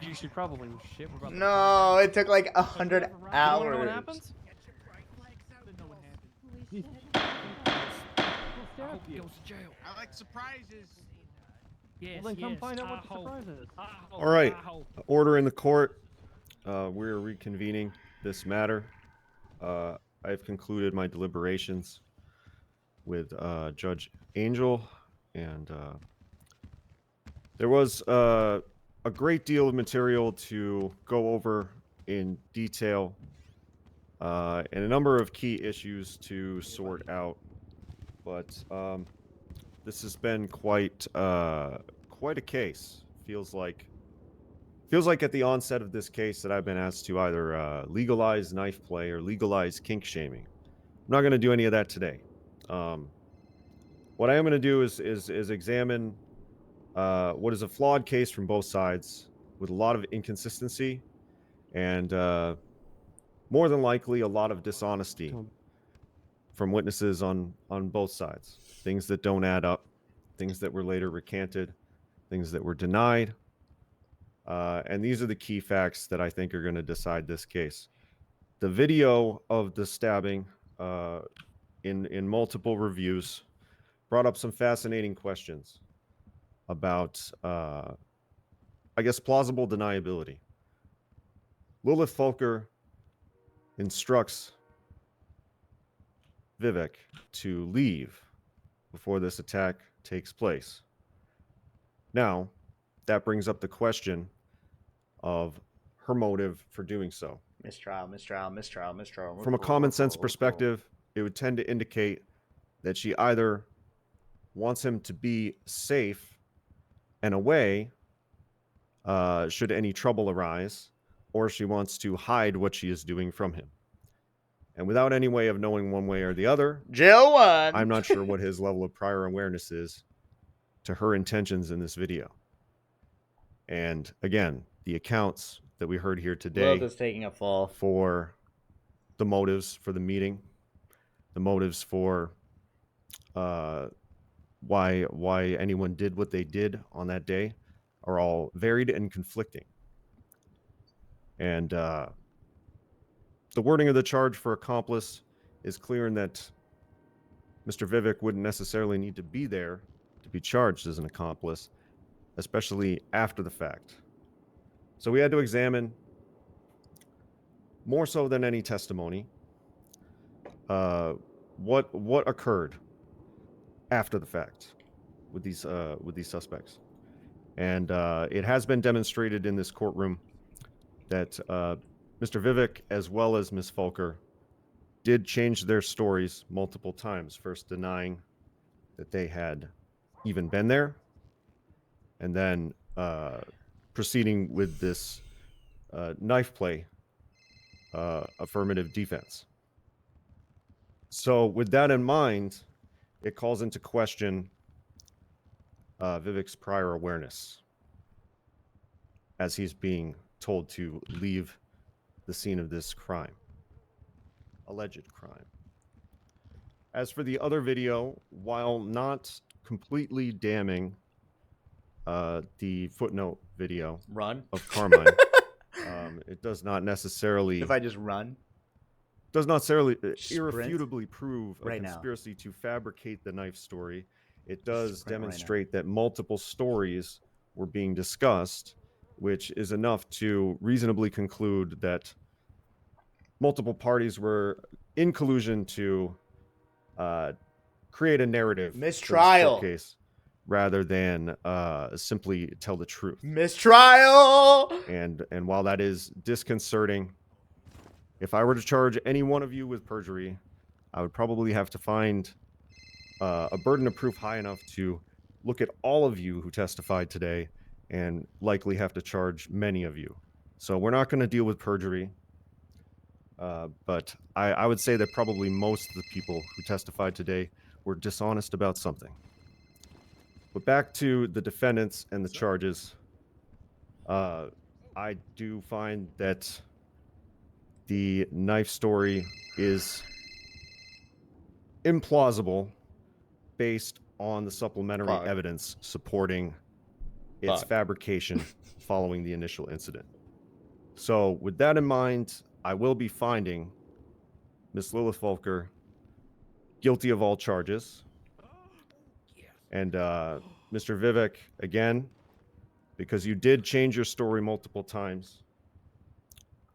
You should probably shit. We're about to No, it took like 100 You wanna hours. know what happens? I like surprises. Yes, well, then come find out what the surprise is. All right, order in the court. We're reconvening this matter. I've concluded my deliberations with Judge Angel, and there was a great deal of material to go over in detail, and a number of key issues to sort out. But this has been quite a case. Feels like at the onset of this case that I've been asked to either legalize knife play or legalize kink shaming. I'm not going to do any of that today. What I am going to do is examine what is a flawed case from both sides with a lot of inconsistency and more than likely a lot of dishonesty from witnesses on both sides. Things that don't add up, things that were later recanted, things that were denied. And these are the key facts that I think are going to decide this case. The video of the stabbing in multiple reviews brought up some fascinating questions about, I guess, plausible deniability. Lilith Folker instructs Vivek to leave before this attack takes place. Now, that brings up the question of her motive for doing so. Mistrial. From a common sense perspective, it would tend to indicate that she either wants him to be safe and away should any trouble arise, or she wants to hide what she is doing from him. And without any way of knowing one way or the other, Jill won. I'm not sure what his level of prior awareness is to her intentions in this video. And again, the accounts that we heard here today Lilith is taking a fall for the motives for the meeting, the motives for why anyone did what they did on that day are all varied and conflicting. And the wording of the charge for accomplice is clear in that Mr. Vivek wouldn't necessarily need to be there to be charged as an accomplice, especially after the fact. So we had to examine, more so than any testimony, what occurred after the fact with these suspects. And it has been demonstrated in this courtroom that Mr. Vivek, as well as Ms. Folker, did change their stories multiple times, first denying that they had even been there, and then proceeding with this knife play affirmative defense. So with that in mind, it calls into question Vivek's prior awareness as he's being told to leave the scene of this crime, alleged crime. As for the other video, while not completely damning the footnote video of Carmine, it does not necessarily... If I just run? Does not necessarily Sprint irrefutably prove a right conspiracy to fabricate the knife story. It does demonstrate that multiple stories were being discussed, which is enough to reasonably conclude that multiple parties were in collusion to create a narrative mistrial case rather than simply tell the truth. Mistrial. And while that is disconcerting, if I were to charge any one of you with perjury, I would probably have to find a burden of proof high enough to look at all of you who testified today and likely have to charge many of you. So we're not going to deal with perjury, but I would say that probably most of the people who testified today were dishonest about something. But back to the defendants and the charges, I do find that the knife story is implausible based on the supplementary evidence supporting its fabrication following the initial incident. So with that in mind, I will be finding Miss Lilith Volker guilty of all charges. And Mr. Vivek, again, because you did change your story multiple times,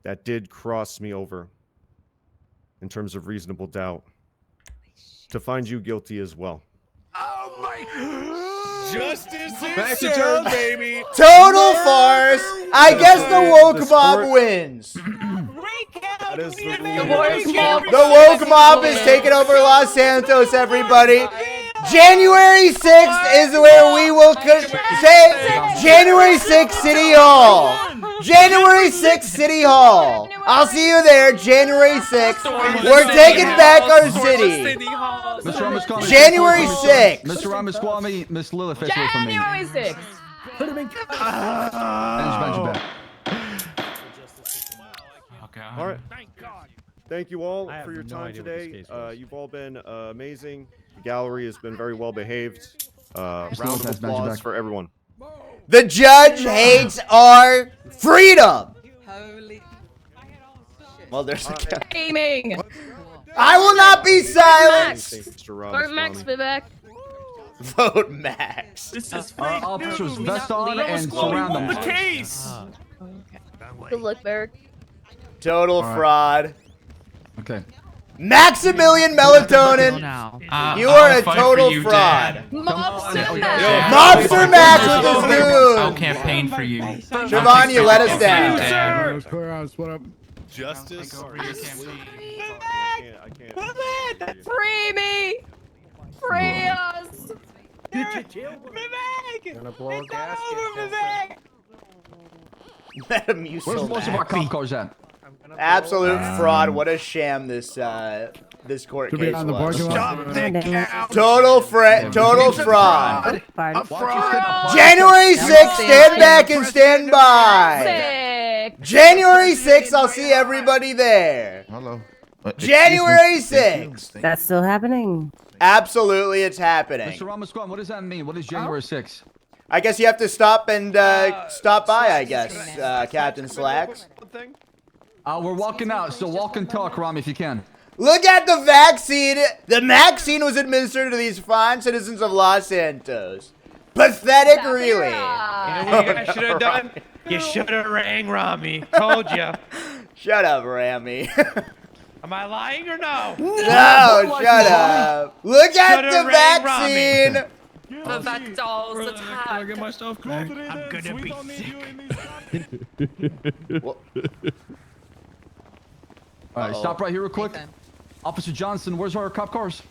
that did cross me over in terms of reasonable doubt to find you guilty as well. Oh my! Justice Back is to served, turn. baby. Total farce. I guess the woke mob wins. That is the The woke mob is taking over Los Santos, everybody. January 6th is where we will say January 6th City Hall. January 6th City Hall. I'll see you there, January 6th. We're taking back our city. Mr. Ramasquamy, January 6th. Mr. Ramasquamy, Miss Lilith, fetch away from me. January 6th. Benji back. All right. Thank God. Thank you all I have for your no time idea what this today. case was. You've all been amazing. The gallery has been very well behaved. Round of Lopez, Benji applause back. for everyone. The judge hates our freedom. Holy Well, there's a gaming. I will not be silenced. Mr. Vote Max Ramasquamy. Vivek. Vote Max. This is fake Officers, news. vest on and surround them. The case. Good luck, Barrick. Total fraud. Okay. Maximilian Melatonin. You are a total fraud. Mobster Mobster Max with his I'll goon. campaign for you. Siobhan, you let us down. Justice. I can't. Free me. Free us. Metamucil Where's most of our Max. cop cars at? Absolute fraud. What a sham this this court case was. Stop the cow. Total fraud. A fraud. January 6th, stand back and stand by. Sick. January 6th, I'll see everybody there. Hello. January 6th. That's still happening. Absolutely, it's happening. Mr. Ramasquamy, what does that mean? What is January 6th? I guess you have to stop and stop by, I guess, Captain Slacks. We're walking out, so walk and talk, Ram, if you can. Look at the vaccine. The vaccine was administered to these fine citizens of Los Santos. Pathetic, really. You know what you guys should have done? You should have rang Ramee. Told you. Shut up, Ramee. Am I lying or no? No, shut up. Look at the vaccine. The Vectol's attack. I'm gonna be sick. All right, stop right here real quick. Officer Johnson, where's our cop cars?